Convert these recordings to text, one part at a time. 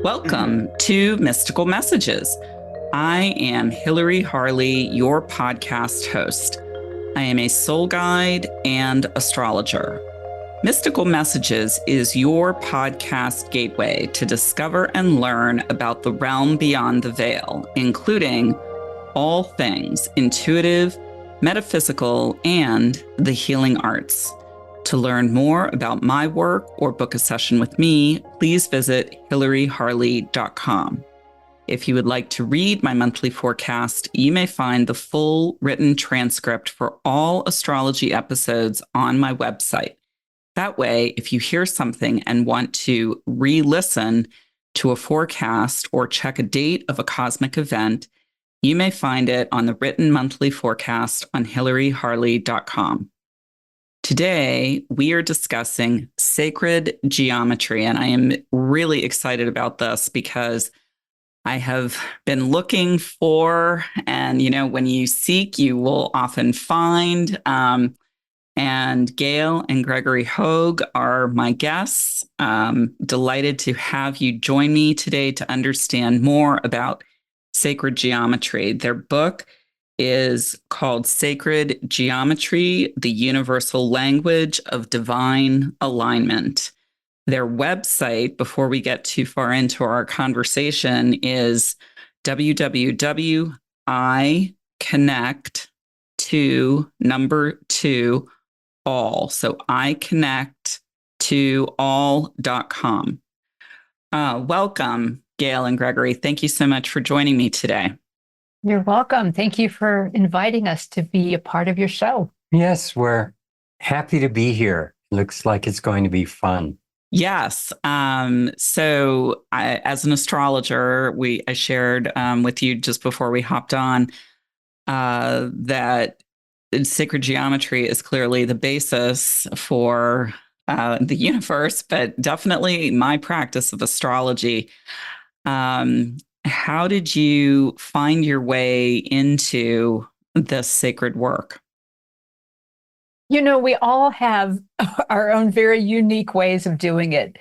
Welcome to Mystical Messages. I am Hilary Harley, your podcast host. I am a soul guide and astrologer. Mystical Messages is your podcast gateway to discover and learn about the realm beyond the veil, including all things intuitive, metaphysical, and the healing arts. To learn more about my work or book a session with me, please visit hilaryharley.com. If you would like to read my monthly forecast, you may find the full written transcript for all astrology episodes on my website. That way, if you hear something and want to re-listen to a forecast or check a date of a cosmic event, you may find it on the written monthly forecast on hilaryharley.com. Today, we are discussing sacred geometry, and I am really excited about this because I have been looking for, and when you seek, you will often find. And Gail and Gregory Hoag are my guests. Delighted to have you join me today to understand more about sacred geometry. Their book is called Sacred Geometry, the Universal Language of Divine Alignment. Their website, before we get too far into our conversation, is www.iconnect2all. So iconnect2all.com. Welcome, Gail and Gregory. Thank you so much for joining me today. You're welcome. Thank you for inviting us to be a part of your show. Yes, we're happy to be here. Looks like it's going to be fun. Yes. So as an astrologer, I shared with you just before we hopped on that sacred geometry is clearly the basis for the universe, but definitely my practice of astrology. How did you find your way into this sacred work? We all have our own very unique ways of doing it.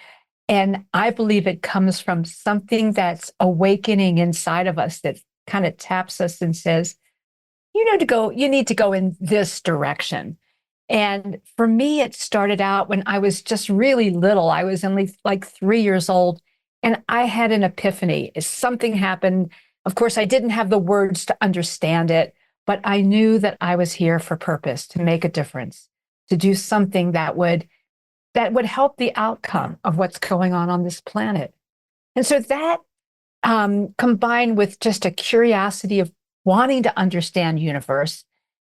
And I believe it comes from something that's awakening inside of us that kind of taps us and says, you need to go in this direction. And for me, it started out when I was just really little. I was only like 3 years old. And I had an epiphany. Something happened. Of course, I didn't have the words to understand it, but I knew that I was here for purpose, to make a difference, to do something that would help the outcome of what's going on this planet. And so that combined with just a curiosity of wanting to understand universe.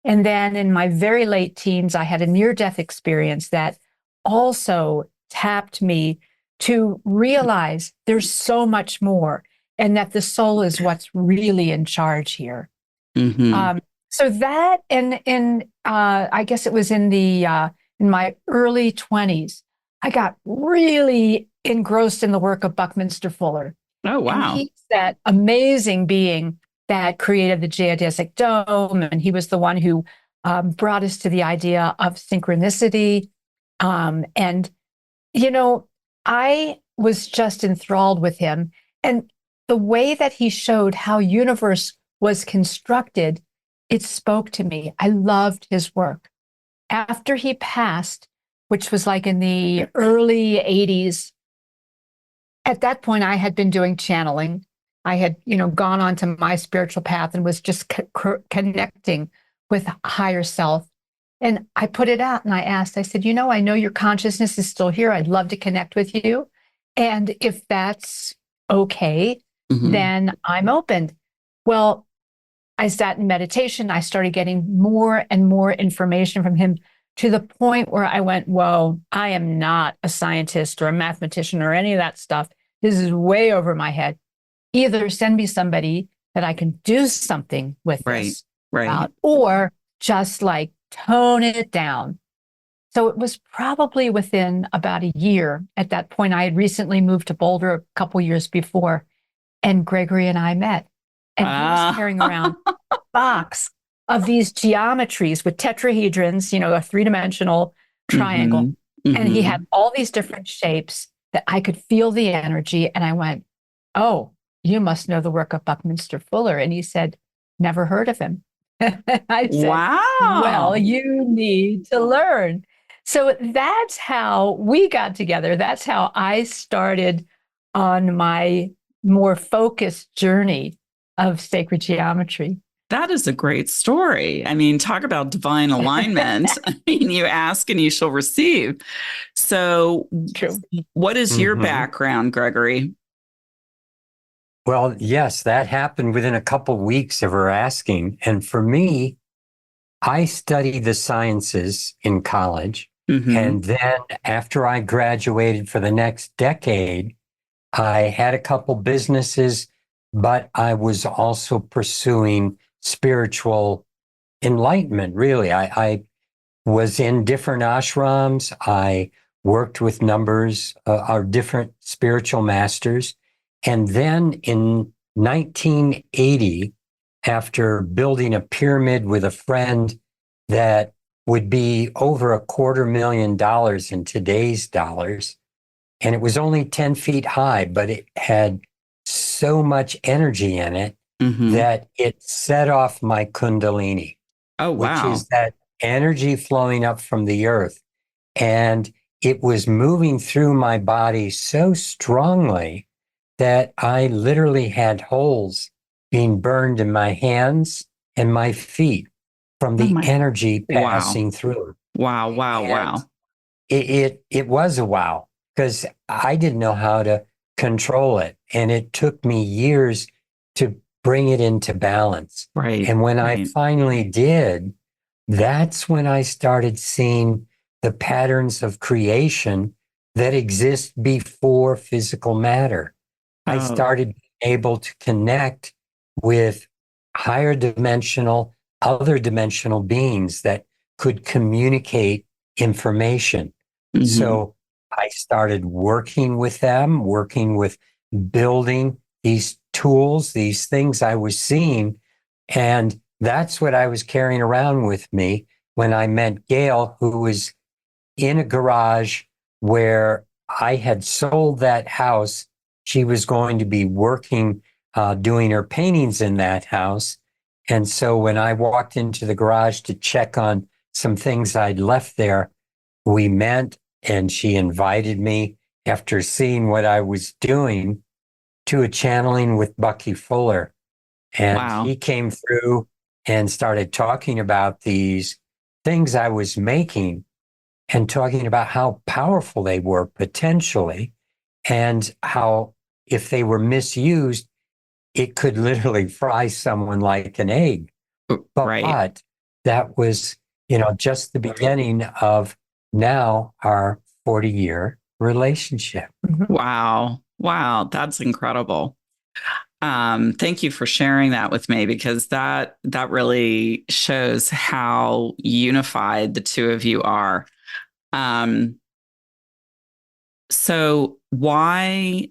And then in my very late teens, I had a near-death experience that also tapped me to realize there's so much more and that the soul is what's really in charge here. Mm-hmm. So that, and I guess it was in my early 20s, I got really engrossed in the work of Buckminster Fuller. Oh, wow. And he's that amazing being that created the geodesic dome. And he was the one who brought us to the idea of synchronicity. I was just enthralled with him. And the way that he showed how universe was constructed, it spoke to me. I loved his work. After he passed, which was like in the early 80s, at that point, I had been doing channeling. I had, gone on to my spiritual path and was just connecting with higher self. And I put it out and I said, I know your consciousness is still here. I'd love to connect with you. And if that's okay, then I'm open. Well, I sat in meditation. I started getting more and more information from him to the point where I went, whoa, I am not a scientist or a mathematician or any of that stuff. This is way over my head. Either send me somebody that I can do something with this about, or just like tone it down. So it was probably within about a year. At that point, I had recently moved to Boulder a couple years before, and Gregory and I met. And he was carrying around a box of these geometries with tetrahedrons, a three-dimensional triangle. And he had all these different shapes that I could feel the energy. And I went, "Oh, you must know the work of Buckminster Fuller." And he said, "Never heard of him." I said, "Well, Wow. you need to learn." So that's how we got together. That's how I started on my more focused journey of sacred geometry. That is a great story. I mean, talk about divine alignment. I mean, you ask and you shall receive. So, True. what is your Mhm. background, Gregory? Well, yes, that happened within a couple weeks of her asking. And for me, I studied the sciences in college. Mm-hmm. And then after I graduated for the next decade, I had a couple businesses, but I was also pursuing spiritual enlightenment, really. I was in different ashrams. I worked with numbers of different spiritual masters. And then in 1980, after building a pyramid with a friend that would be over $250,000 in today's dollars, and it was only 10 feet high, but it had so much energy in it Mm-hmm. that it set off my Kundalini, Oh, which wow. is that energy flowing up from the earth. And it was moving through my body so strongly that I literally had holes being burned in my hands and my feet from Oh, the my. energy Wow. passing through. Wow. Wow. And Wow. it was a wow because I didn't know how to control it. And it took me years to bring it into balance. Right. And when I Right. finally did, that's when I started seeing the patterns of creation that exist before physical matter. I Oh, started being able to connect with higher dimensional, other dimensional beings that could communicate information. mm-hmm. So I started working with them, working with building these tools, these things I was seeing. And that's what I was carrying around with me when I met Gail, who was in a garage where I had sold that house. She was going to be working, doing her paintings in that house. And so when I walked into the garage to check on some things I'd left there, we met and she invited me after seeing what I was doing to a channeling with Bucky Fuller. And Wow. he came through and started talking about these things I was making and talking about how powerful they were potentially and how if they were misused, it could literally fry someone like an egg. Right. But that was, just the beginning of now our 40-year relationship. Mhm. Wow. Wow. That's incredible. Thank you for sharing that with me because that really shows how unified the two of you are. Um, so why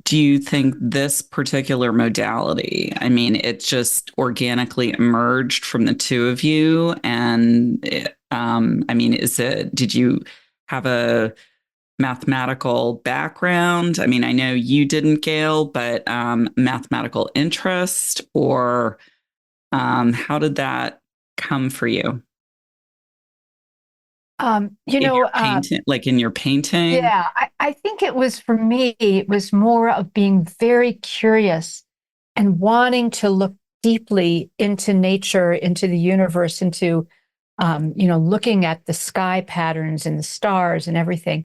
do you think this particular modality? I mean, it just organically emerged from the two of you, and I mean, did you have a mathematical background? I mean, I know you didn't, Gail, but mathematical interest, or how did that come for you You in know, your painting, like in your painting? yeah, I think it was for me, it was more of being very curious and wanting to look deeply into nature, into the universe, into, looking at the sky patterns and the stars and everything.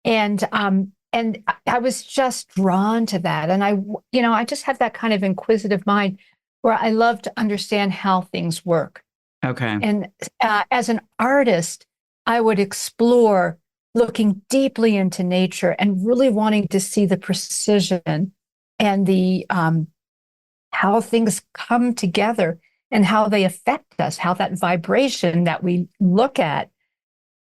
And I was just drawn to that. And I just have that kind of inquisitive mind where I love to understand how things work. Okay. And as an artist, I would explore looking deeply into nature and really wanting to see the precision and the how things come together and how they affect us, how that vibration that we look at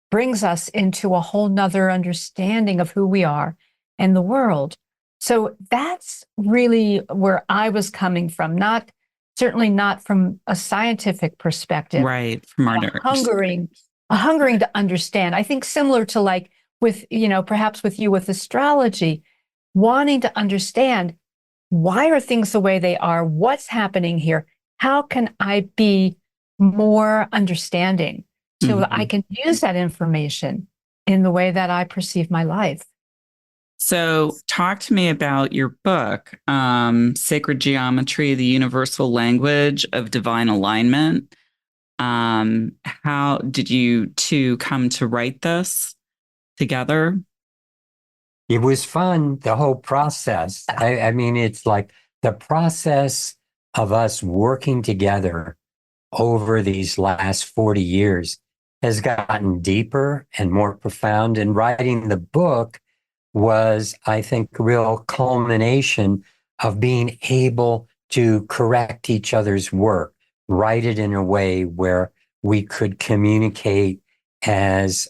brings us into a whole nother understanding of who we are and the world. So that's really where I was coming from, not certainly not from a scientific perspective, Right. From our but nerves. a hungering to understand. I think similar to like with, perhaps with you with astrology, wanting to understand why are things the way they are? What's happening here? How can I be more understanding so that I can use that information in the way that I perceive my life? So, talk to me about your book, Sacred Geometry, the Universal Language of Divine Alignment. How did you two come to write this together? It was fun, the whole process. I mean, it's like the process of us working together over these last 40 years has gotten deeper and more profound. And writing the book was, I think, a real culmination of being able to correct each other's work, write it in a way where we could communicate as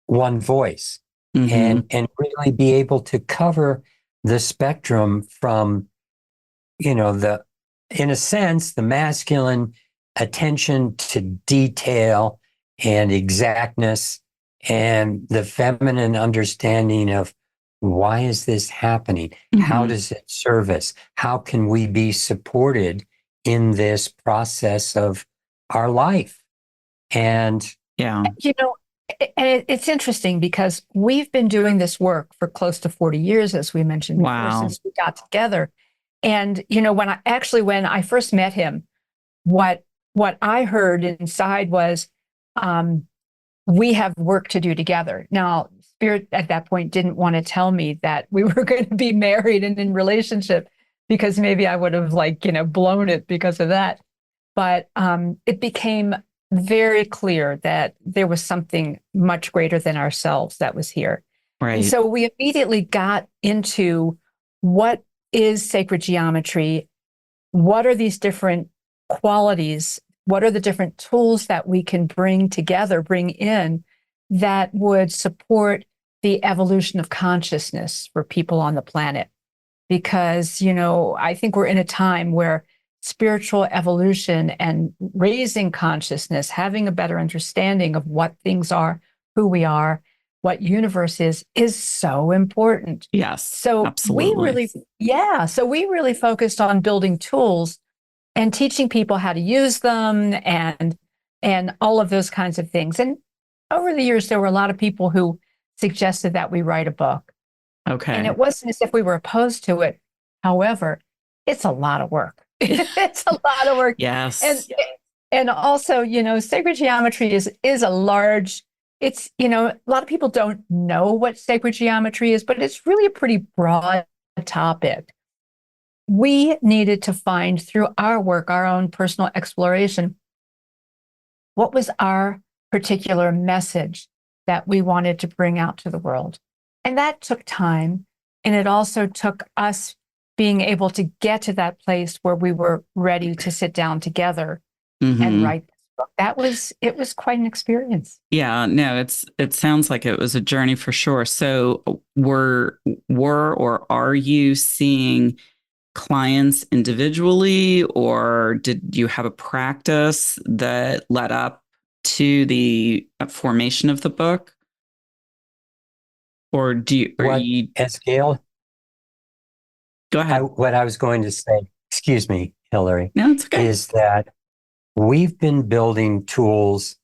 one voice and really be able to cover the spectrum from, in a sense, the masculine attention to detail and exactness, and the feminine understanding of why is this happening? How does it serve us? How can we be supported in this process of our life? And it's interesting because we've been doing this work for close to 40 years, as we mentioned before, since we got together. And, when I first met him, what I heard inside was, we have work to do together. Now, Spirit at that point didn't want to tell me that we were going to be married and in relationship, because maybe I would have blown it because of that. But it became very clear that there was something much greater than ourselves that was here. Right. And so we immediately got into what is sacred geometry? What are these different qualities? What are the different tools that we can bring together, bring in, that would support the evolution of consciousness for people on the planet? Because, I think we're in a time where spiritual evolution and raising consciousness, having a better understanding of what things are, who we are, what universe is so important. Yes. So absolutely. we really focused on building tools and teaching people how to use them and all of those kinds of things. And over the years, there were a lot of people who suggested that we write a book. Okay. And it wasn't as if we were opposed to it. However, it's a lot of work. It's a lot of work. Yes. And also, sacred geometry is a large, it's, a lot of people don't know what sacred geometry is, but it's really a pretty broad topic. We needed to find, through our work, our own personal exploration, what was our particular message that we wanted to bring out to the world. And that took time. And it also took us being able to get to that place where we were ready to sit down together and write this book. It was quite an experience. Yeah, no, it sounds like it was a journey for sure. So were or are you seeing clients individually, or did you have a practice that led up to the formation of the book? Or as Gail? Go ahead. What I was going to say, excuse me, Hilary, No, it's okay. is that we've been building tools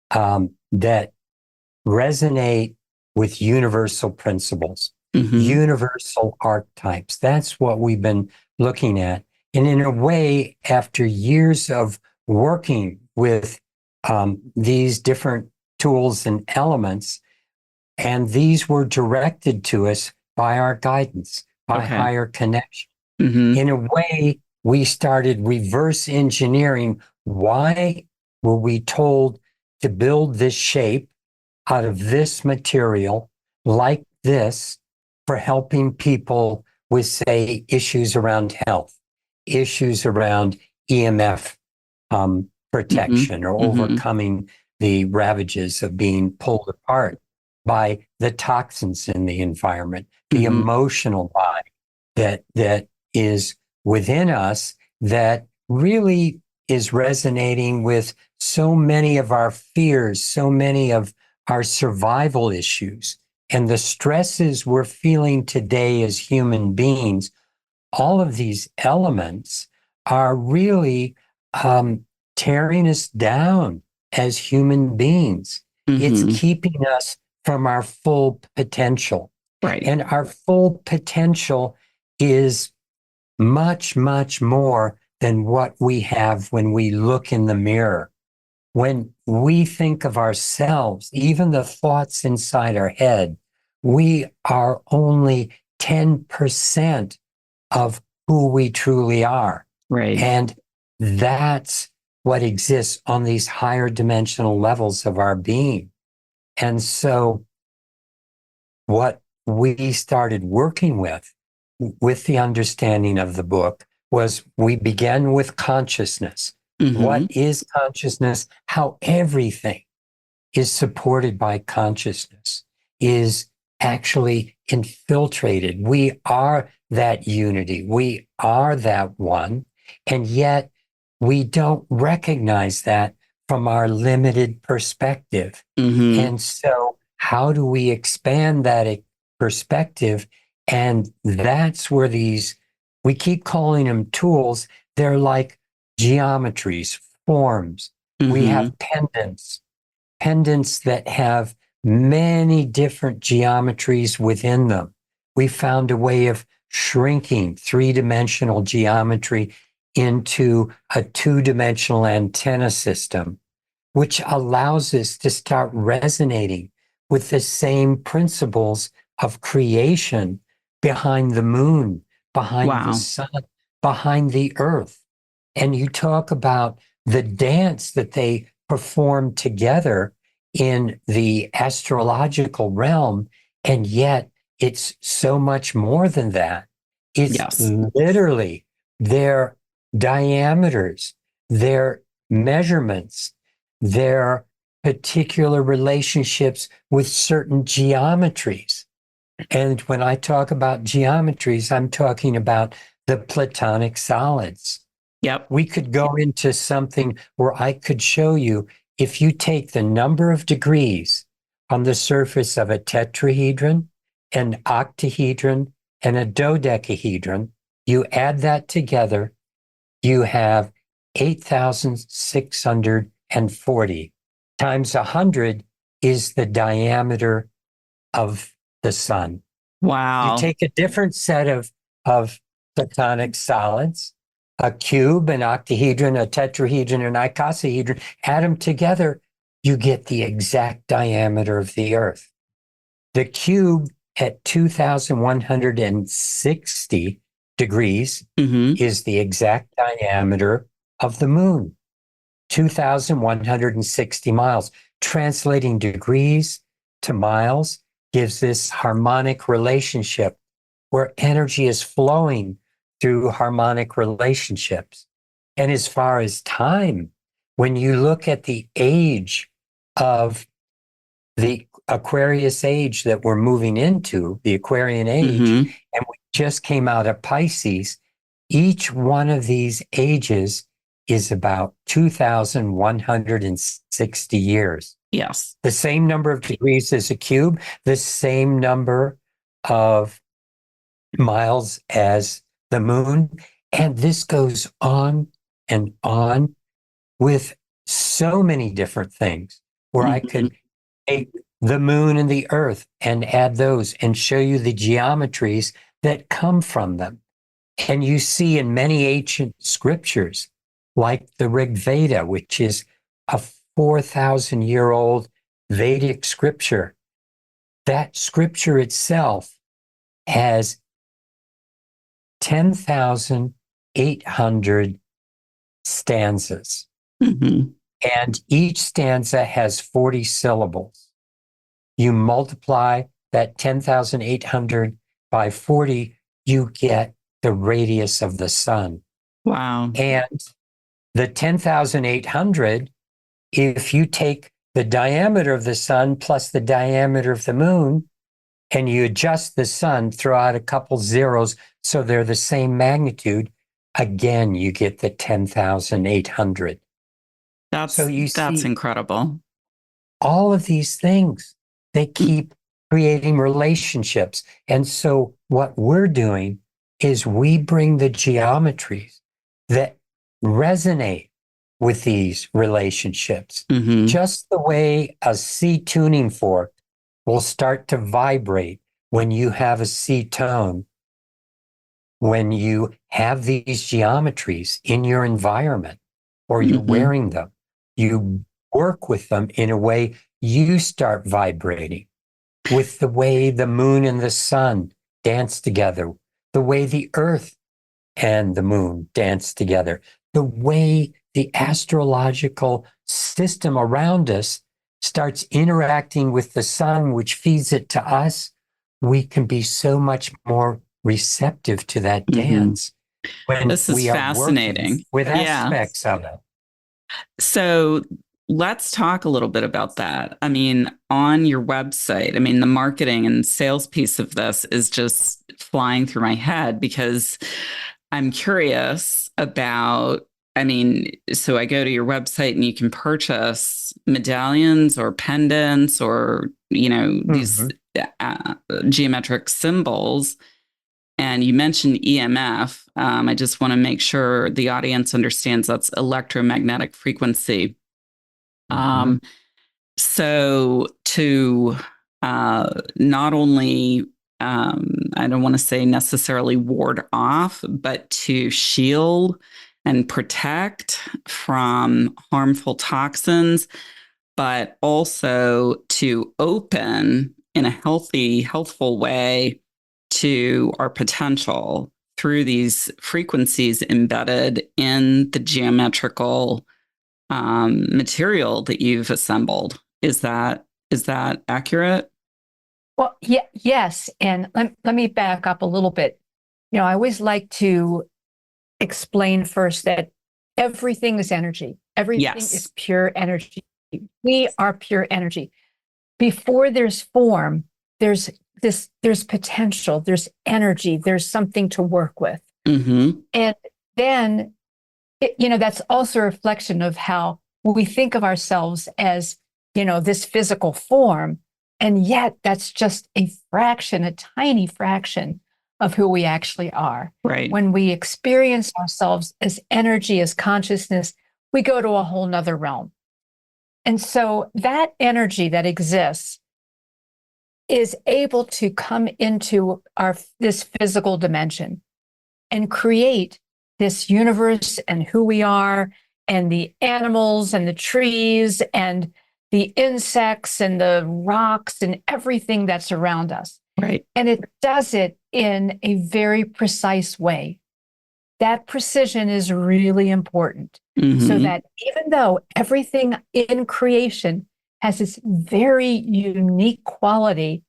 that resonate with universal principles, universal archetypes. That's what we've been looking at. And in a way, after years of working with these different tools and elements, and these were directed to us by our guidance, by higher connection. In a way, we started reverse engineering. Why were we told to build this shape out of this material like this for helping people with, say, issues around health, issues around EMF protection, or overcoming the ravages of being pulled apart by the toxins in the environment, the emotional body that is within us that really is resonating with so many of our fears, so many of our survival issues, and the stresses we're feeling today as human beings all of these elements are really tearing us down as human beings. It's keeping us from our full potential. Right. And our full potential is much, much more than what we have when we look in the mirror. When we think of ourselves, even the thoughts inside our head, we are only 10% of who we truly are. Right. And that's what exists on these higher dimensional levels of our being. And so what we started working with the understanding of the book, was we began with consciousness. What is consciousness? How everything is supported by consciousness, is actually infiltrated. We are that unity. We are that one. And yet we don't recognize that from our limited perspective. And so how do we expand that perspective? And that's where we keep calling them tools. They're like geometries, forms. We have pendants that have many different geometries within them. We found a way of shrinking three-dimensional geometry into a two-dimensional antenna system, which allows us to start resonating with the same principles of creation behind the moon, behind the sun, behind the earth. And you talk about the dance that they perform together in the astrological realm, and yet it's so much more than that. It's literally their diameters, their measurements, their particular relationships with certain geometries. And when I talk about geometries, I'm talking about the platonic solids. Yep. We could go into something where I could show you, if you take the number of degrees on the surface of a tetrahedron, an octahedron, and a dodecahedron, you add that together, you have 8,640 times 100 is the diameter of the sun. Wow. You take a different set of platonic solids, a cube, an octahedron, a tetrahedron, an icosahedron, add them together, you get the exact diameter of the Earth. The cube at 2,160 degrees is the exact diameter of the moon, 2,160 miles. Translating degrees to miles gives this harmonic relationship where energy is flowing through harmonic relationships. And as far as time, when you look at the age of the Aquarius age that we're moving into, the Aquarian age, and we just came out of Pisces, each one of these ages is about 2,160 years. Yes. The same number of degrees as a cube, the same number of miles as the moon. And this goes on and on with so many different things where I could take the moon and the earth and add those and show you the geometries that come from them. And you see in many ancient scriptures, like the Rig Veda, which is a 4,000-year-old Vedic scripture, that scripture itself has 10,800 stanzas. And each stanza has 40 syllables. You multiply that 10,800 by 40, you get the radius of the sun. Wow. And the 10,800, if you take the diameter of the sun plus the diameter of the moon, and you adjust the sun, throw out a couple zeros so they're the same magnitude, again, you get the 10,800. That's see incredible. All of these things, they keep creating relationships. And so what we're doing is we bring the geometries that resonate with these relationships, just the way a C tuning fork will start to vibrate when you have a C tone. When you have these geometries in your environment or you're wearing them, you work with them in a way you start vibrating with the way the moon and the sun dance together, the way the earth and the moon dance together, the way the astrological system around us starts interacting with the sun, which feeds it to us. We can be so much more receptive to that dance when This is we are fascinating. working with Yeah. aspects of it. So let's talk a little bit about that. I mean, on your website, I mean, the marketing and sales piece of this is just flying through my head because I'm curious about, I mean, so I go to your website and you can purchase medallions or pendants or, you know, these geometric symbols. And you mentioned EMF. I just want to make sure the audience understands that's electromagnetic frequency. So to not only, I don't want to say necessarily ward off, but to shield and protect from harmful toxins, but also to open in a healthy, healthful way to our potential through these frequencies embedded in the geometrical material that you've assembled. Is that accurate? Well, yeah, yes. And let me back up a little bit. You know, I always like to explain first that everything is energy. Everything is pure energy. We are pure energy. Before there's form, there's potential, there's energy, there's something to work with. And then, you know, that's also a reflection of how we think of ourselves as, you know, this physical form. And yet that's just a fraction, a tiny fraction of who we actually are. Right. When we experience ourselves as energy, as consciousness, we go to a whole nother realm. And so that energy that exists is able to come into this physical dimension and create this universe and who we are and the animals and the trees and the insects and the rocks and everything that's around us. Right. And it does it in a very precise way. That precision is really important so that even though everything in creation has its very unique quality,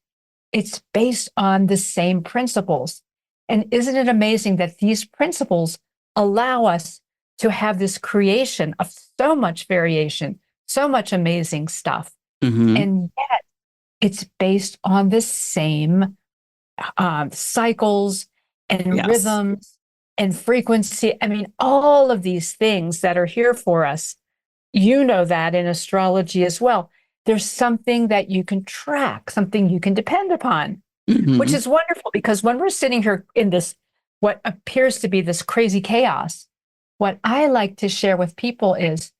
it's based on the same principles. And isn't it amazing that these principles allow us to have this creation of so much variation, so much amazing stuff? And yet it's based on the same cycles and rhythms and frequency. I mean, all of these things that are here for us, you know that in astrology as well. There's something that you can track, something you can depend upon, which is wonderful because when we're sitting here in this, what appears to be this crazy chaos, what I like to share with people is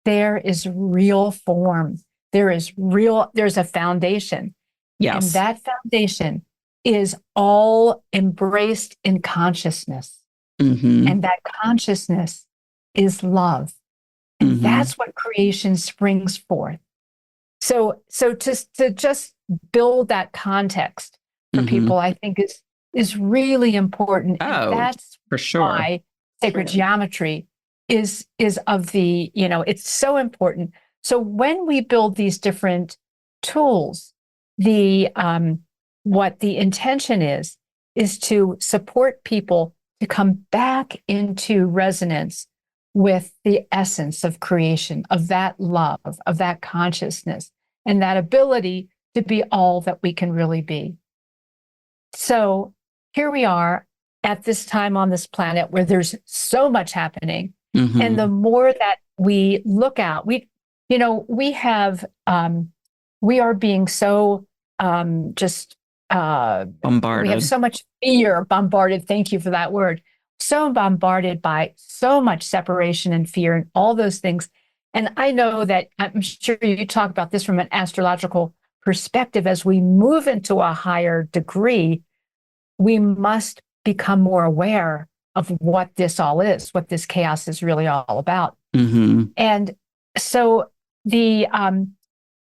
there is real form. There's a foundation. Yes. And that foundation is all embraced in consciousness. And that consciousness is love. And that's what creation springs forth. So to just build that context for people, I think is really important. And that's for sure why sacred geometry is of the, you know, it's so important. So when we build these different tools, what the intention is to support people to come back into resonance with the essence of creation, of that love, of that consciousness, and that ability to be all that we can really be. So here we are at this time on this planet where there's so much happening. And the more that we look out, we are being so just Bombarded. we have so much fear, bombarded. Thank you for that word. So bombarded by so much separation and fear and all those things. And I know that I'm sure you talk about this from an astrological perspective. As we move into a higher degree, we must become more aware of what this all is, what this chaos is really all about. Mm-hmm. And so the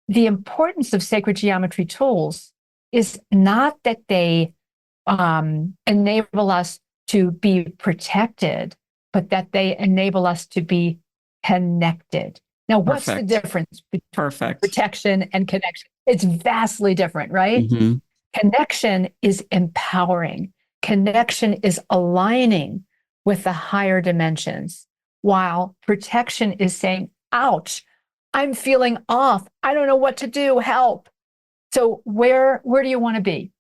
importance of sacred geometry tools is not that they enable us to be protected, but that they enable us to be connected. Now, what's the Perfect. difference between Perfect. protection and connection? It's vastly different, right? Mm-hmm. Connection is empowering. Connection is aligning with the higher dimensions, while protection is saying, ouch, I'm feeling off. I don't know what to do. Help. So where do you want to be?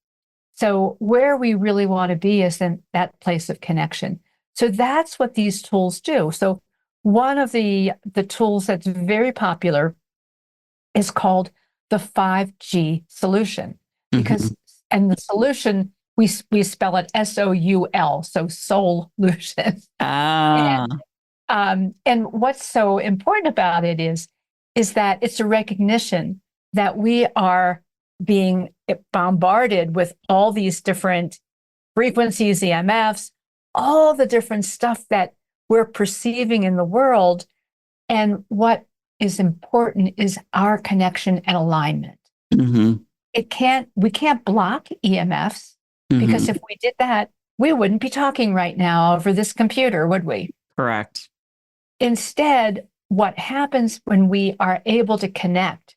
So where we really want to be is in that place of connection. So that's what these tools do. So one of the tools that's very popular is called the 5G solution, because and the solution we spell it SOUL, so solution. Ah. And what's so important about it is that it's a recognition that we are being bombarded with all these different frequencies, EMFs, all the different stuff that we're perceiving in the world. And what is important is our connection and alignment. Mm-hmm. We can't block EMFs, because if we did that, we wouldn't be talking right now over this computer, would we? Correct. Instead, what happens when we are able to connect,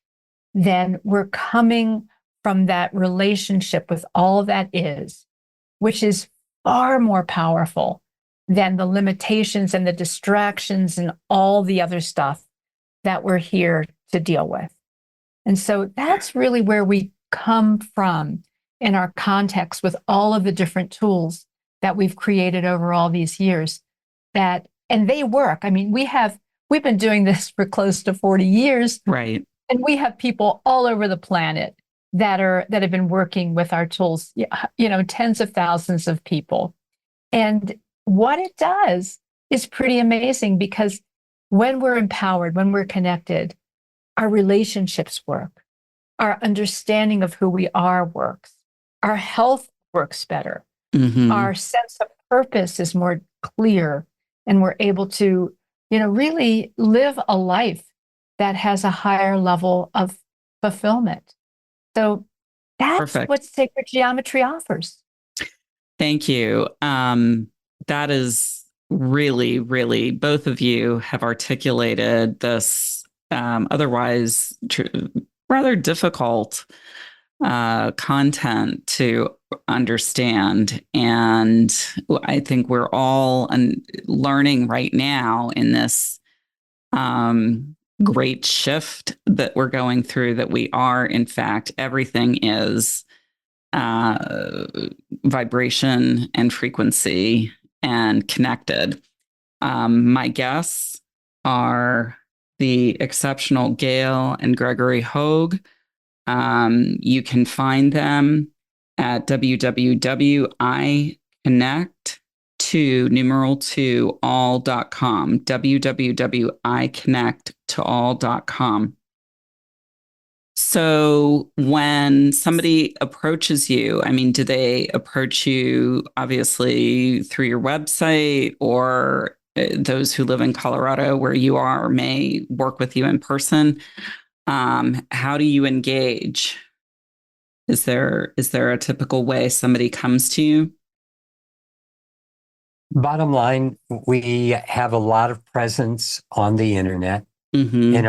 then we're coming from that relationship with all that is, which is far more powerful than the limitations and the distractions and all the other stuff that we're here to deal with. And so that's really where we come from in our context with all of the different tools that we've created over all these years, and they work. I mean, we've been doing this for close to 40 years. Right. And we have people all over the planet that have been working with our tools, tens of thousands of people. And what it does is pretty amazing, because when we're empowered, when we're connected, our relationships work, our understanding of who we are works, our health works better, our sense of purpose is more clear, and we're able to, really live a life that has a higher level of fulfillment. So that's Perfect. what sacred geometry offers. Thank you. That is really, really, both of you have articulated this otherwise rather difficult content to understand. And I think we're all learning right now in this great shift that we're going through, that we are, in fact, everything is vibration and frequency and connected. My guests are the exceptional Gail and Gregory Hoag. You can find them at www.iconnect2all.com, www.iconnect2all.com. So when somebody approaches you, I mean, do they approach you obviously through your website, or those who live in Colorado where you are may work with you in person? How do you engage? Is there a typical way somebody comes to you? Bottom line, we have a lot of presence on the internet and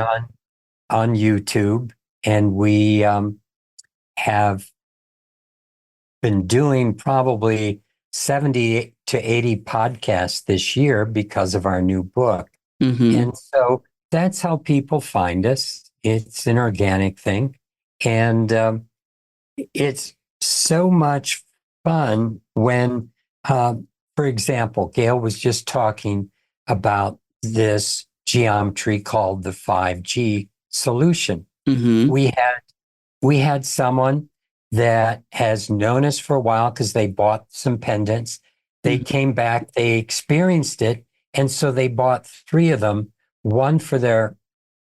on YouTube, and we have been doing probably 70 to 80 podcasts this year because of our new book. And so that's how people find us. It's an organic thing. And it's so much fun when, for example, Gail was just talking about this geometry called the 5G solution. We had someone that has known us for a while because they bought some pendants. They came back, they experienced it. And so they bought 3 of them, one for their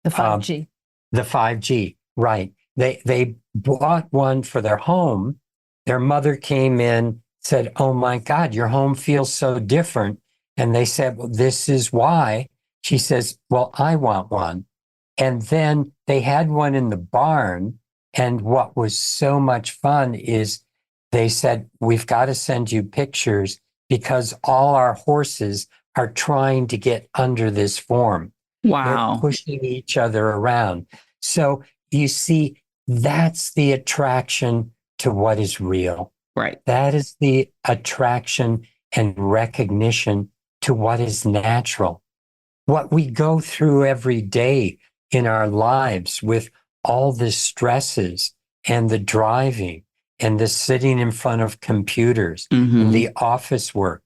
The 5G. the 5G, right. They bought one for their home. Their mother came in, said, "Oh my God, your home feels so different." And they said, "Well, this is why." She says, "Well, I want one." And then they had one in the barn. And what was so much fun is they said, "We've got to send you pictures because all our horses are trying to get under this form. They're Wow. pushing each other around." So you see, that's the attraction to what is real. Right. That is the attraction and recognition to what is natural. What we go through every day in our lives with all the stresses and the driving and the sitting in front of computers and the office work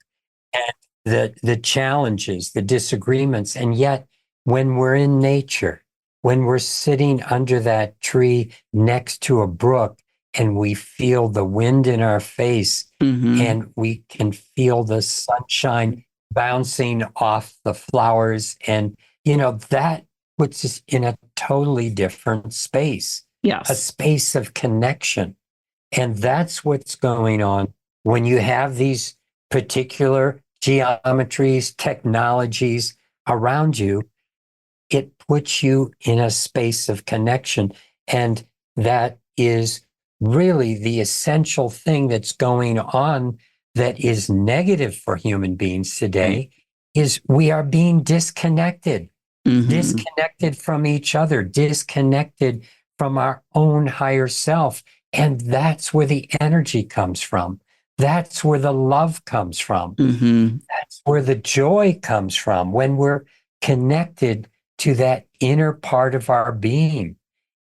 and the challenges, the disagreements. And yet, when we're in nature, when we're sitting under that tree next to a brook and we feel the wind in our face and we can feel the sunshine bouncing off the flowers, and that puts us in a totally different space, a Yes. space of connection. And that's what's going on when you have these particular geometries, technologies around you. It puts you in a space of connection. And that is really the essential thing that's going on that is negative for human beings today, is we are being disconnected, disconnected from each other, disconnected from our own higher self. And that's where the energy comes from. That's where the love comes from. That's where the joy comes from, when we're connected to that inner part of our being.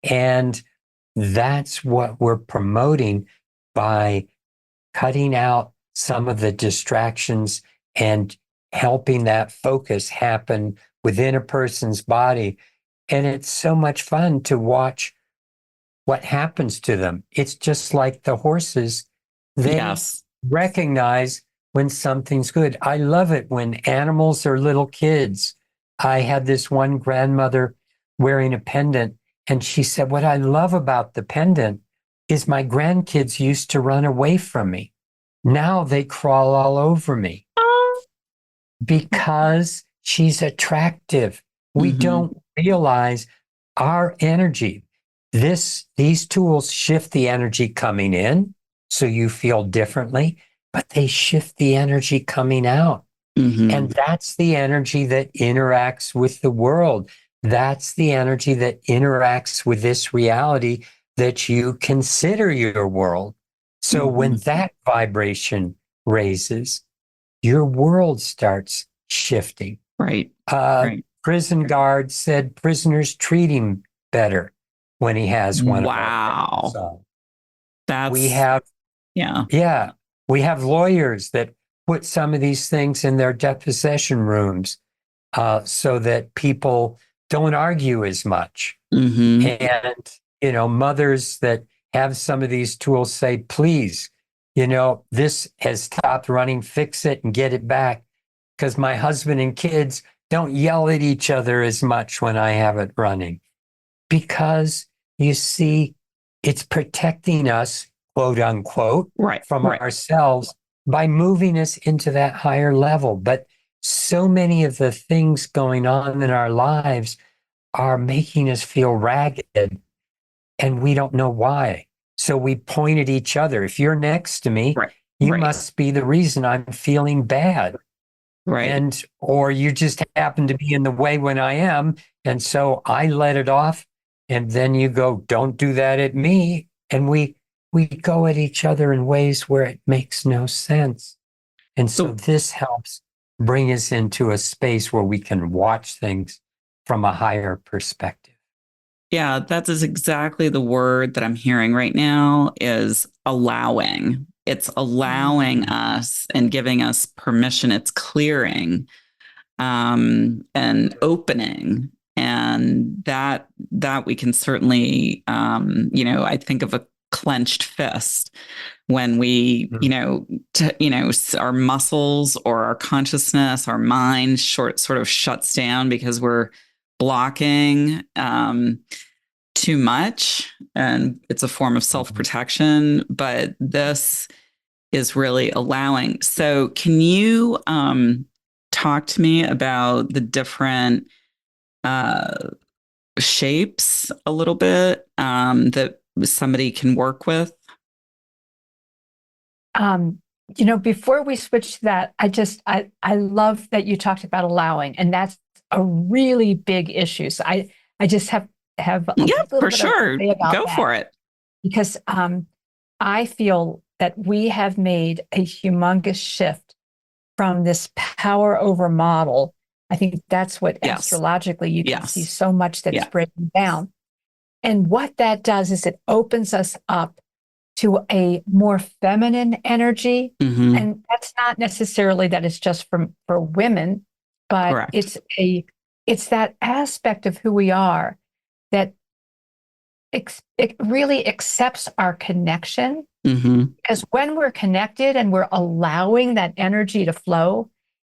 And that's what we're promoting by cutting out some of the distractions and helping that focus happen within a person's body. And it's so much fun to watch what happens to them. It's just like the horses. They Yes. recognize when something's good. I love it when animals are little kids. I had this one grandmother wearing a pendant, and she said, "What I love about the pendant is my grandkids used to run away from me. Now they crawl all over me," because she's attractive. We don't realize our energy. These tools shift the energy coming in, so you feel differently, but they shift the energy coming out. And that's the energy that interacts with the world. That's the energy that interacts with this reality that you consider your world. So when that vibration raises, your world starts shifting. Right. Prison guard said prisoners treat him better when he has one of our Wow. pendants That's, we have yeah. we have lawyers that put some of these things in their deposition rooms so that people don't argue as much. And mothers that have some of these tools say, "Please, this has stopped running, fix it and get it back, because my husband and kids don't yell at each other as much when I have it running." Because you see, it's protecting us, quote unquote, from ourselves by moving us into that higher level. But so many of the things going on in our lives are making us feel ragged, and we don't know why. So we point at each other. If you're next to me, you must be the reason I'm feeling bad. Or you just happen to be in the way when I am. And so I let it off. And then you go, "Don't do that at me." And we go at each other in ways where it makes no sense. And so this helps bring us into a space where we can watch things from a higher perspective. Yeah, that is exactly the word that I'm hearing right now, is allowing. It's allowing us and giving us permission. It's clearing and opening. And that we can certainly, I think of clenched fist when we, our muscles or our consciousness, our mind sort of shuts down because we're blocking too much. And it's a form of self-protection, but this is really allowing. So can you talk to me about the different shapes a little bit that somebody can work with? Before we switch to that, I love that you talked about allowing, and that's a really big issue. So I just have a little for bit sure. to say about Go that, for it. because I feel that we have made a humongous shift from this power over model. I think that's what astrologically you can see so much that's breaking down. And what that does is it opens us up to a more feminine energy. Mm-hmm. And that's not necessarily that it's just for women, but Correct. it's that aspect of who we are that it really accepts our connection. Mm-hmm. Because when we're connected and we're allowing that energy to flow,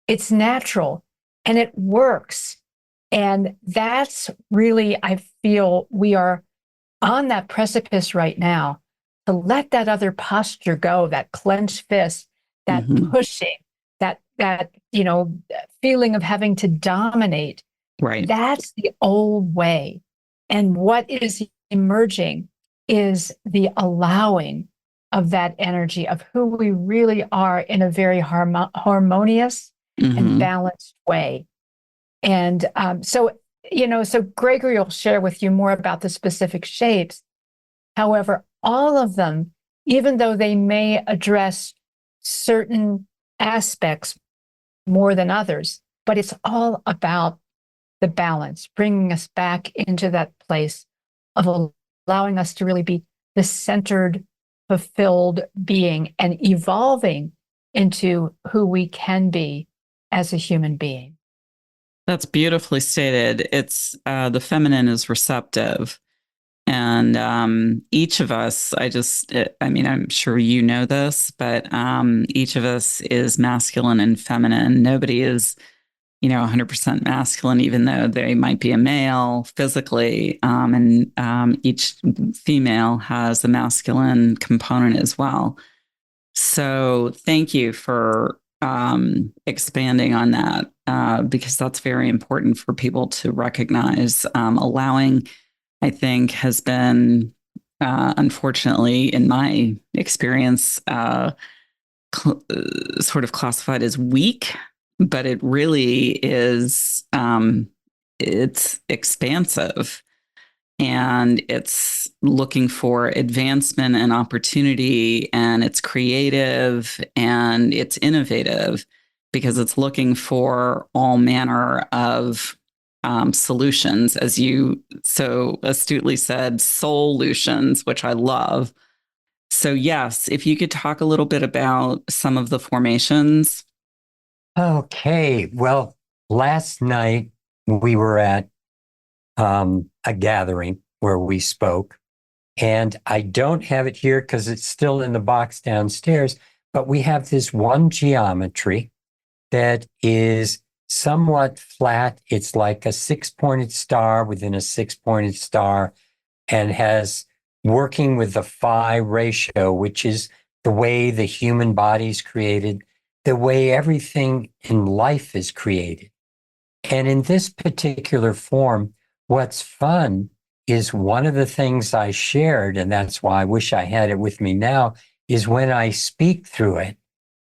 it's natural and it works. And that's really, I feel we are on that precipice right now to let that other posture go, that clenched fist, that pushing, that feeling of having to dominate. Right. That's the old way. And what is emerging is the allowing of that energy of who we really are in a very harmonious and balanced way. And so Gregory will share with you more about the specific shapes. However, all of them, even though they may address certain aspects more than others, but it's all about the balance, bringing us back into that place of allowing us to really be the centered, fulfilled being and evolving into who we can be as a human being. That's beautifully stated. It's the feminine is receptive. And each of us, I'm sure you know this, but each of us is masculine and feminine. Nobody is, 100% masculine, even though they might be a male physically. And each female has a masculine component as well. So thank you for expanding on that, because that's very important for people to recognize. Allowing, I think, has been, unfortunately, in my experience, sort of classified as weak, but it really is, it's expansive and it's looking for advancement and opportunity, and it's creative and it's innovative because it's looking for all manner of solutions, as you so astutely said, solutions, which I love. So yes, if you could talk a little bit about some of the formations. Okay. Well, last night we were at a gathering where we spoke, and I don't have it here because it's still in the box downstairs, but we have this one geometry that is somewhat flat. It's like a six-pointed star within a six-pointed star, and has working with the phi ratio, which is the way the human body is created, the way everything in life is created. And in this particular form, what's fun is one of the things I shared, and that's why I wish I had it with me now, is when I speak through it,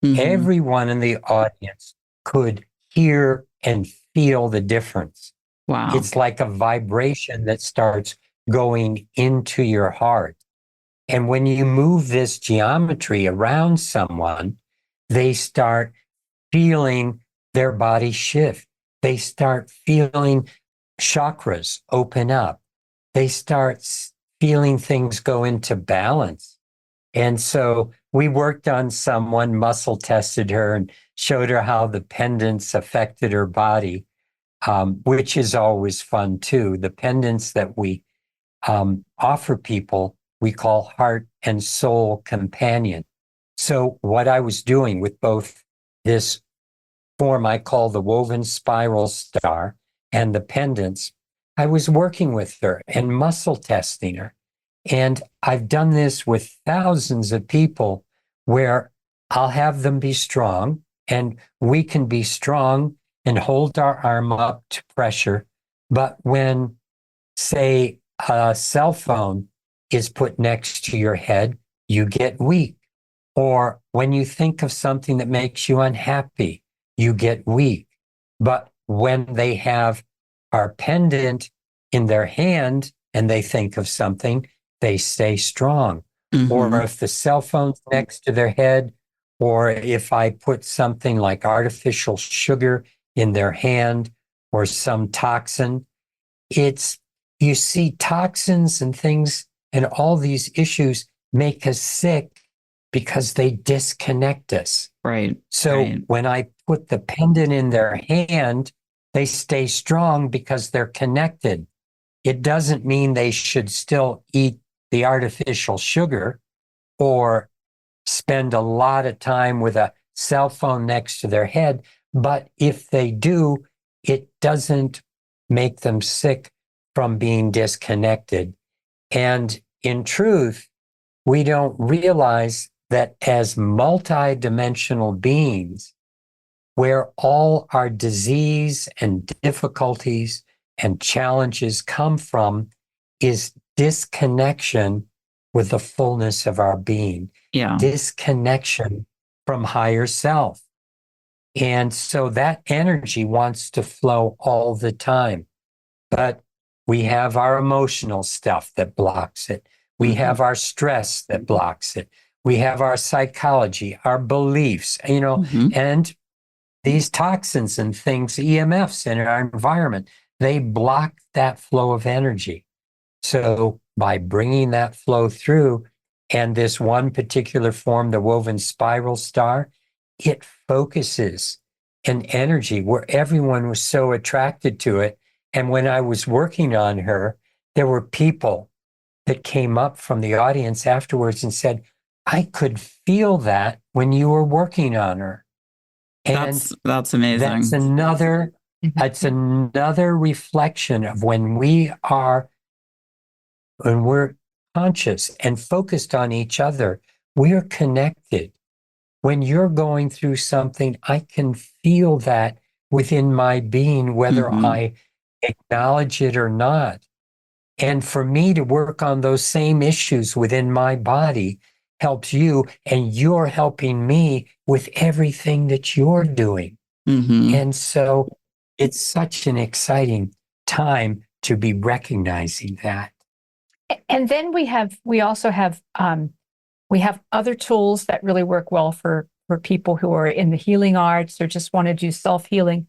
everyone in the audience could hear and feel the difference. Wow. It's like a vibration that starts going into your heart. And when you move this geometry around someone, they start feeling their body shift. They start feeling chakras open up. They start feeling things go into balance. And so we worked on someone, muscle tested her, and showed her how the pendants affected her body, which is always fun too. The pendants that we offer people, we call heart and soul companion. So what I was doing with both this form I call the woven spiral star and the pendants, I was working with her and muscle testing her. And I've done this with thousands of people where I'll have them be strong, and we can be strong and hold our arm up to pressure. But when, say, a cell phone is put next to your head, you get weak. Or when you think of something that makes you unhappy, you get weak. But when they have our pendant in their hand and they think of something, they stay strong. Mm-hmm. Or if the cell phone's next to their head, or if I put something like artificial sugar in their hand or some toxin, you see, toxins and things and all these issues make us sick because they disconnect us. Right. So right. when I put the pendant in their hand, they stay strong because they're connected. It doesn't mean they should still eat the artificial sugar or spend a lot of time with a cell phone next to their head. But if they do, it doesn't make them sick from being disconnected. And in truth, we don't realize that as multidimensional beings, where all our disease and difficulties and challenges come from is disconnection with the fullness of our being, disconnection from higher self. And so that energy wants to flow all the time. But we have our emotional stuff that blocks it. We have our stress that blocks it. We have our psychology, our beliefs, and these toxins and things, EMFs in our environment, they block that flow of energy. So by bringing that flow through, and this one particular form, the woven spiral star, it focuses an energy where everyone was so attracted to it. And when I was working on her, there were people that came up from the audience afterwards and said, I could feel that when you were working on her. And that's amazing. That's another reflection of when we're conscious and focused on each other, we're connected. When you're going through something, I can feel that within my being, whether I acknowledge it or not. And for me to work on those same issues within my body helps you, and you're helping me with everything that you're doing. And so it's such an exciting time to be recognizing that. And then we also have other tools that really work well for people who are in the healing arts or just want to do self-healing.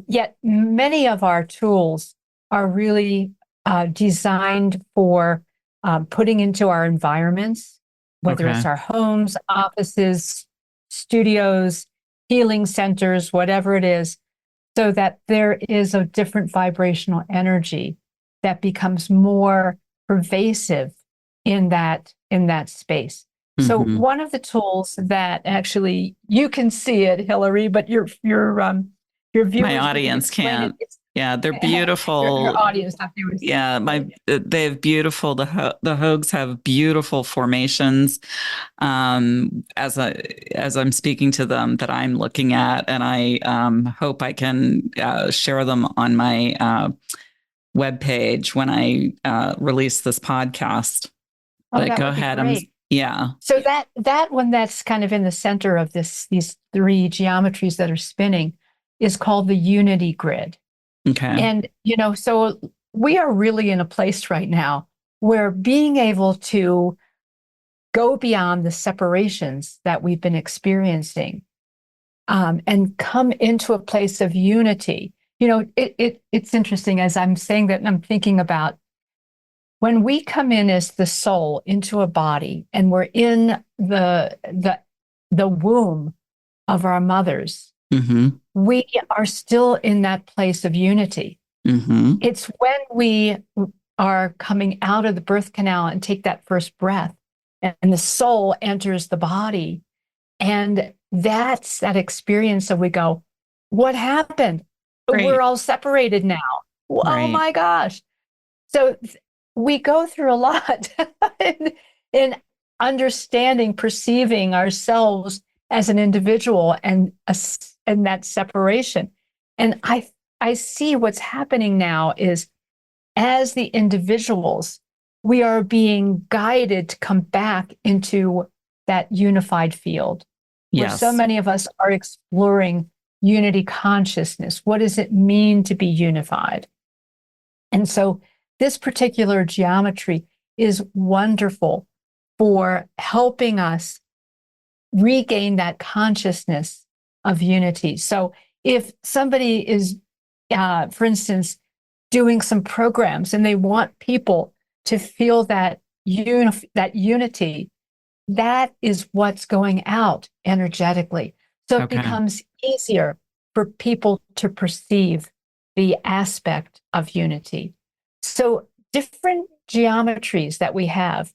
Yet many of our tools are really designed for putting into our environments, whether it's our homes, offices, studios, healing centers, whatever it is, so that there is a different vibrational energy that becomes more pervasive in that space. So one of the tools that actually you can see it, Hilary, but your viewers, my audience can't. Yeah, they're beautiful. Your audience, not viewers. Yeah, they have beautiful. The Hoags have beautiful formations. As I'm speaking to them, that I'm looking at, and I hope I can share them on my webpage when I release this podcast. But go ahead. So that one that's kind of in the center of these three geometries that are spinning is called the unity grid. Okay. And, so we are really in a place right now where being able to go beyond the separations that we've been experiencing and come into a place of unity. It's interesting as I'm saying that, and I'm thinking about when we come in as the soul into a body and we're in the womb of our mothers, we are still in that place of unity. It's when we are coming out of the birth canal and take that first breath and the soul enters the body. And that's that experience. So we go, what happened? Right. We're all separated now. Oh Right. my gosh. So we go through a lot in understanding, perceiving ourselves as an individual and that separation. And I see what's happening now is as the individuals, we are being guided to come back into that unified field where so Yes. many of us are exploring unity consciousness. What does it mean to be unified? And so this particular geometry is wonderful for helping us regain that consciousness of unity. So if somebody is, for instance, doing some programs and they want people to feel that unity, that is what's going out energetically. So it Okay. becomes easier for people to perceive the aspect of unity. So different geometries that we have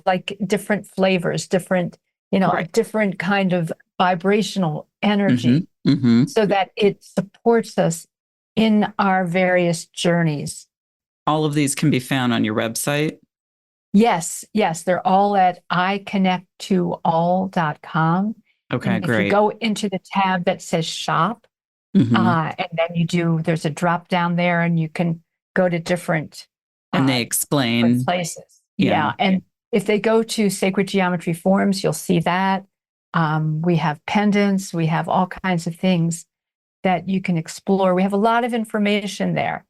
like different flavors, different, Right. a different kind of vibrational energy Mm-hmm. so that it supports us in our various journeys. All of these can be found on your website. Yes, they're all at iconnecttoall.com. Okay, And if you great. go into the tab that says shop, and then there's a drop down there and you can go to different And they explain. places. Yeah. And if they go to Sacred Geometry Forums, you'll see that. We have pendants, we have all kinds of things that you can explore. We have a lot of information there.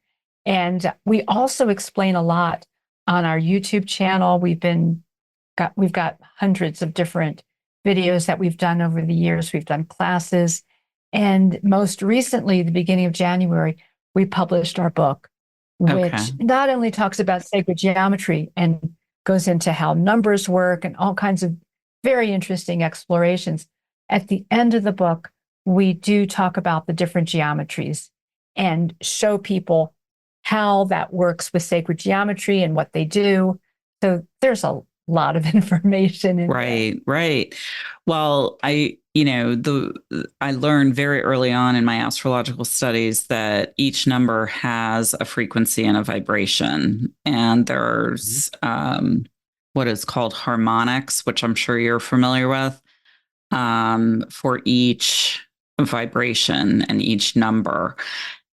And we also explain a lot on our YouTube channel. We've got hundreds of different videos that we've done over the years. We've done classes. And most recently, the beginning of January, we published our book, which not only talks about sacred geometry and goes into how numbers work and all kinds of very interesting explorations. At the end of the book, we do talk about the different geometries and show people how that works with sacred geometry and what they do. So there's a lot of information in there. Right. Well, I learned very early on in my astrological studies that each number has a frequency and a vibration. And there's what is called harmonics, which I'm sure you're familiar with, for each vibration and each number.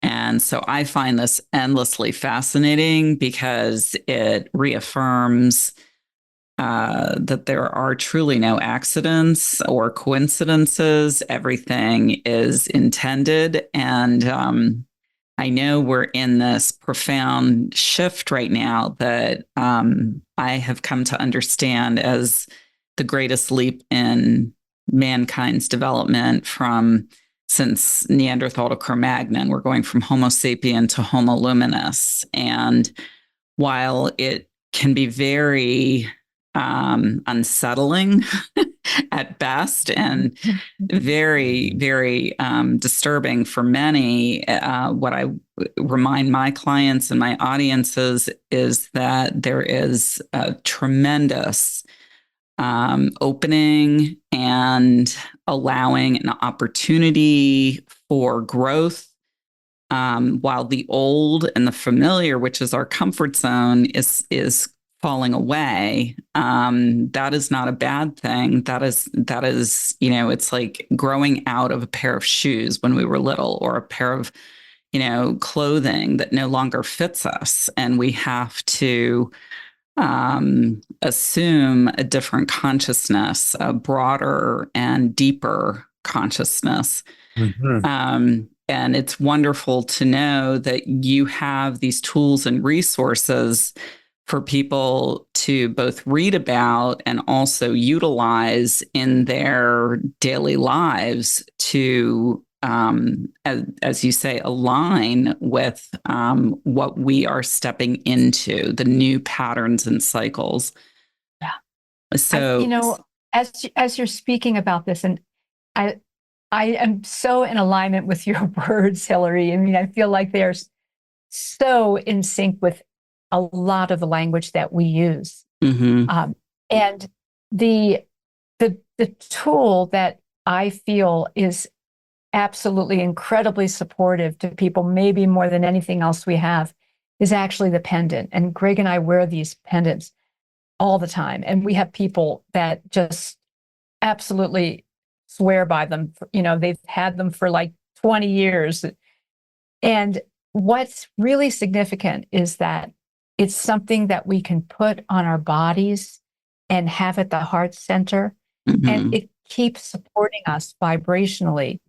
And so I find this endlessly fascinating because it reaffirms that there are truly no accidents or coincidences. Everything is intended. And I know we're in this profound shift right now that I have come to understand as the greatest leap in mankind's development since Neanderthal to Cro-Magnon. We're going from Homo sapien to Homo luminous. And while it can be very unsettling at best and very, very disturbing for many, what I remind my clients and my audiences is that there is a tremendous opening and allowing an opportunity for growth, while the old and the familiar, which is our comfort zone, is falling away. That is not a bad thing. That is, it's like growing out of a pair of shoes when we were little, or a pair of, clothing that no longer fits us. And we have to assume a different consciousness, a broader and deeper consciousness. And it's wonderful to know that you have these tools and resources for people to both read about and also utilize in their daily lives to, as you say, align with what we are stepping into, the new patterns and cycles. Yeah. So, as you're speaking about this, and I am so in alignment with your words, Hilary. I mean, I feel like they're so in sync with a lot of the language that we use. And the the tool that I feel is absolutely incredibly supportive to people, maybe more than anything else we have, is actually the pendant. And Greg and I wear these pendants all the time. And we have people that just absolutely swear by them. You know, they've had them for like 20 years. And what's really significant is that it's something that we can put on our bodies and have at the heart center. And it keeps supporting us vibrationally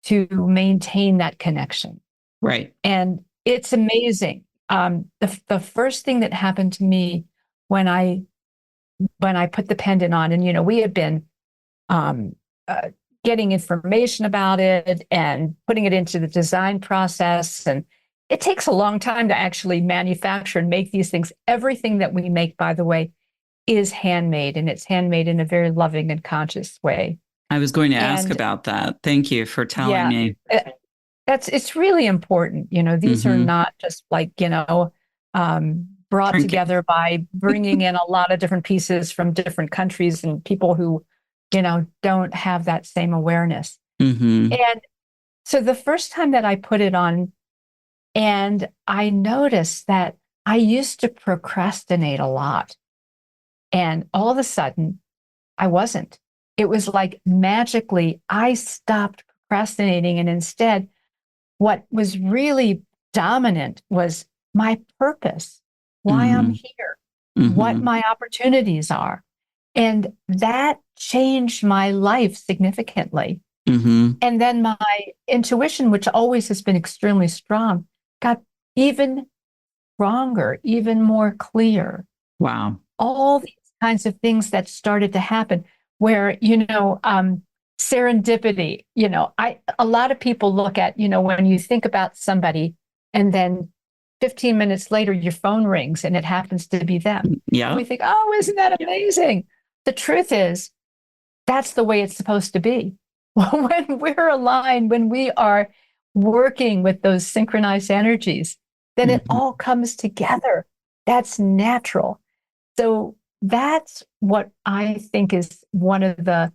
to maintain that connection. Right. And it's amazing. The first thing that happened to me when I put the pendant on, and we had been getting information about it and putting it into the design process, and it takes a long time to actually manufacture and make these things. Everything that we make, by the way, is handmade, and it's handmade in a very loving and conscious way. I was going to ask about that. Thank you for telling me. It's really important. These are not just like, brought together by bringing in a lot of different pieces from different countries and people who, don't have that same awareness. And so the first time that I put it on, and I noticed that I used to procrastinate a lot. And all of a sudden, I wasn't. It was like magically, I stopped procrastinating. And instead, what was really dominant was my purpose, why I'm here, what my opportunities are. And that changed my life significantly. And then my intuition, which always has been extremely strong, got even stronger, even more clear. Wow. All these kinds of things that started to happen where, serendipity, a lot of people look at, when you think about somebody and then 15 minutes later, your phone rings and it happens to be them. Yeah. We think, oh, isn't that amazing? The truth is, that's the way it's supposed to be. When we're aligned, when we are working with those synchronized energies, then it all comes together. That's natural. So that's what I think is one of the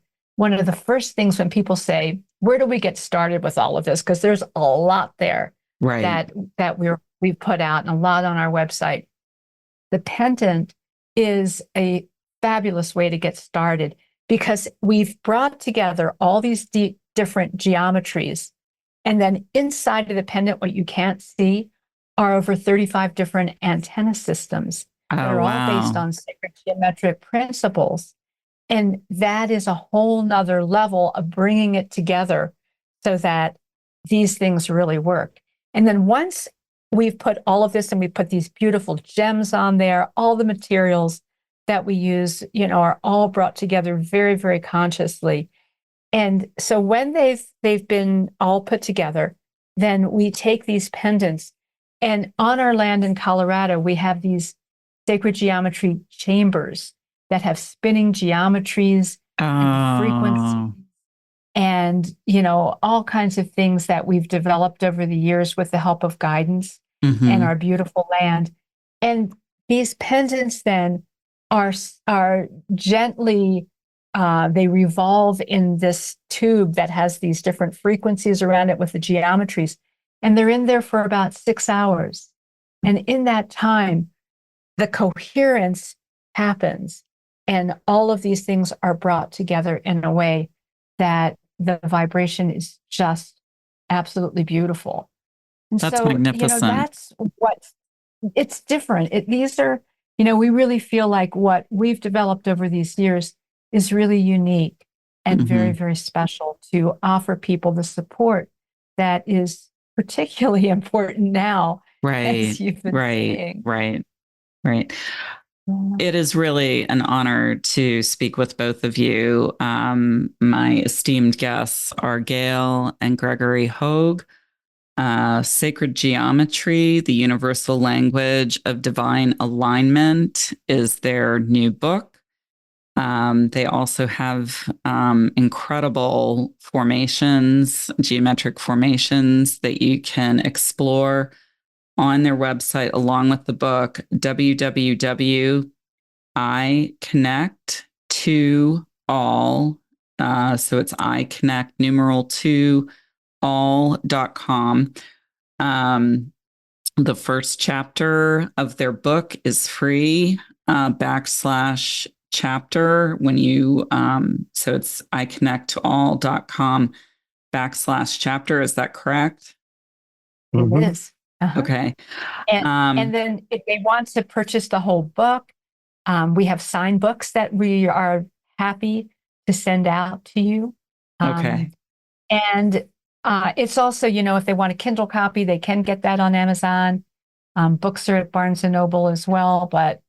first things when people say, where do we get started with all of this? Because there's a lot there that we've put out and a lot on our website. The pendant is a fabulous way to get started because we've brought together all these different geometries. And then inside of the pendant, what you can't see are over 35 different antenna systems. They're all based on sacred geometric principles. And that is a whole nother level of bringing it together so that these things really work. And then once we've put all of this and we put these beautiful gems on there, all the materials that we use, are all brought together very, very consciously. And so when they've been all put together, then we take these pendants, and on our land in Colorado, we have these sacred geometry chambers that have spinning geometries and frequencies and, all kinds of things that we've developed over the years with the help of guidance and our beautiful land. And these pendants then are gently, they revolve in this tube that has these different frequencies around it with the geometries. And they're in there for about 6 hours. And in that time, the coherence happens. And all of these things are brought together in a way that the vibration is just absolutely beautiful. And that's magnificent. That's what it's different. These are, we really feel like what we've developed over these years is really unique and very, very special to offer people the support that is particularly important now. Right. It is really an honor to speak with both of you. My esteemed guests are Gail and Gregory Hoag. Sacred Geometry, the Universal Language of Divine Alignment is their new book. They also have incredible formations, geometric formations that you can explore on their website along with the book, www.iconnect to all. So it's I connect numeral to all.com. The first chapter of their book is free, / chapter when you, so it's iconnectall.com / chapter. Is that correct? Mhm. It is. Uh-huh. Okay. And then if they want to purchase the whole book, we have signed books that we are happy to send out to you. Okay. And it's also, if they want a Kindle copy, they can get that on Amazon. Books are at Barnes and Noble as well, but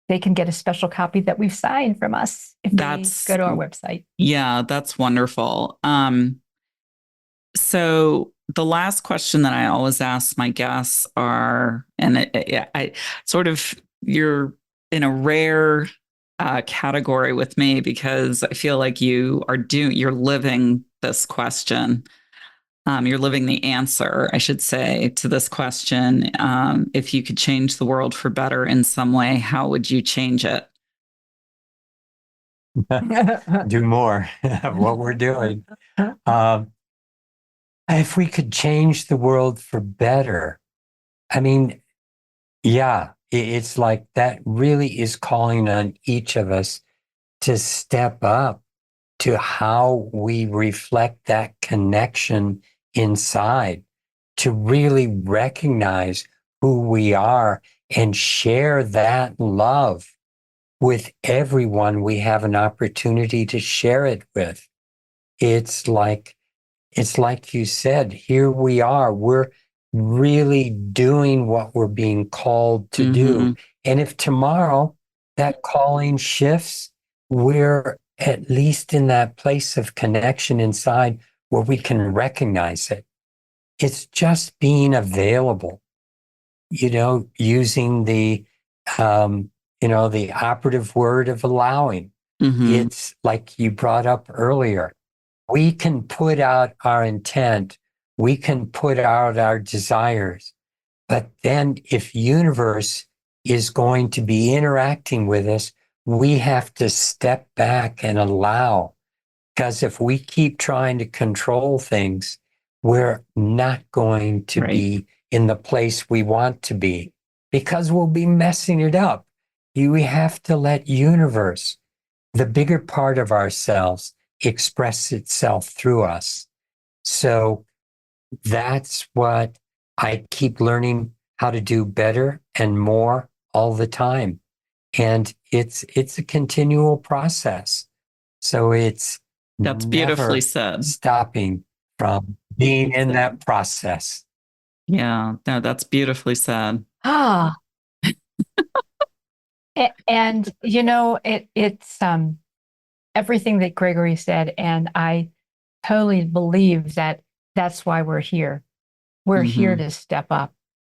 they can get a special copy that we've signed from us if they go to our website. Yeah, that's wonderful. So the last question that I always ask my guests are, and I sort of, you're in a rare category with me because I feel like you're living this question. You're living the answer, I should say, to this question. If you could change the world for better in some way, how would you change it? Do more of what we're doing. If we could change the world for better, I mean, yeah, it's like that really is calling on each of us to step up to how we reflect that connection inside, to really recognize who we are and share that love with everyone we have an opportunity to share it with. It's like you said, here we are. We're really doing what we're being called to do. And if tomorrow that calling shifts, we're at least in that place of connection inside where we can recognize it. It's just being available, using the operative word of allowing. It's like you brought up earlier. We can put out our intent. We can put out our desires. But then if universe is going to be interacting with us, we have to step back and allow. Because if we keep trying to control things, we're not going to be in the place we want to be because we'll be messing it up. We have to let universe, the bigger part of ourselves, express itself through us. So that's what I keep learning how to do better and more all the time. And it's a continual process. So that's beautifully said. Stopping from being in that process. Yeah, no, that's beautifully said. And it's everything that Gregory said, and I totally believe that that's why we're here. We're here to step up.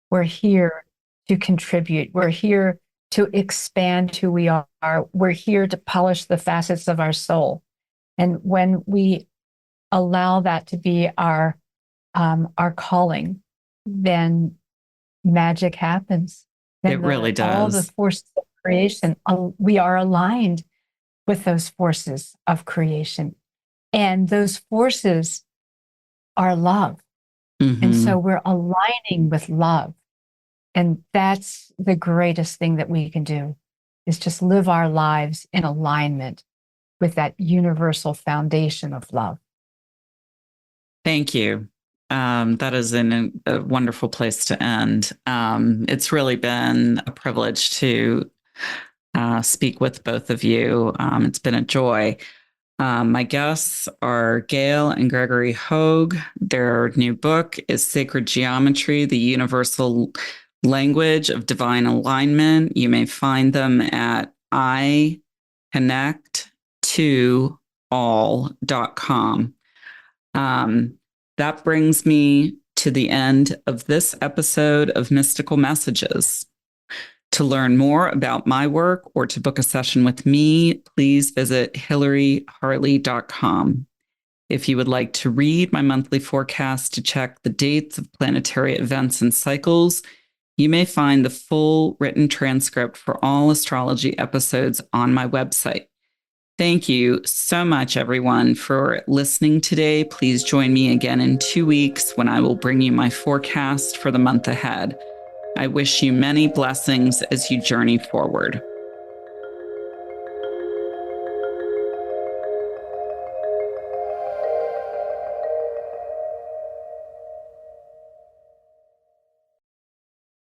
We're here to contribute. We're here to expand who we are. We're here to polish the facets of our soul. And when we allow that to be our calling, then magic happens. Then it really does. All the forces of creation, we are aligned with those forces of creation. And those forces are love. And so we're aligning with love. And that's the greatest thing that we can do, is just live our lives in alignment with that universal foundation of love. Thank you. That is a wonderful place to end. It's really been a privilege to speak with both of you. It's been a joy. My guests are Gail and Gregory Hoag. Their new book is Sacred Geometry, the Universal Language of Divine Alignment. You may find them at iconnecttoall.com. That brings me to the end of this episode of Mystical Messages. To learn more about my work or to book a session with me, please visit hilaryharley.com. If you would like to read my monthly forecast to check the dates of planetary events and cycles, you may find the full written transcript for all astrology episodes on my website. Thank you so much, everyone, for listening today. Please join me again in 2 weeks when I will bring you my forecast for the month ahead. I wish you many blessings as you journey forward.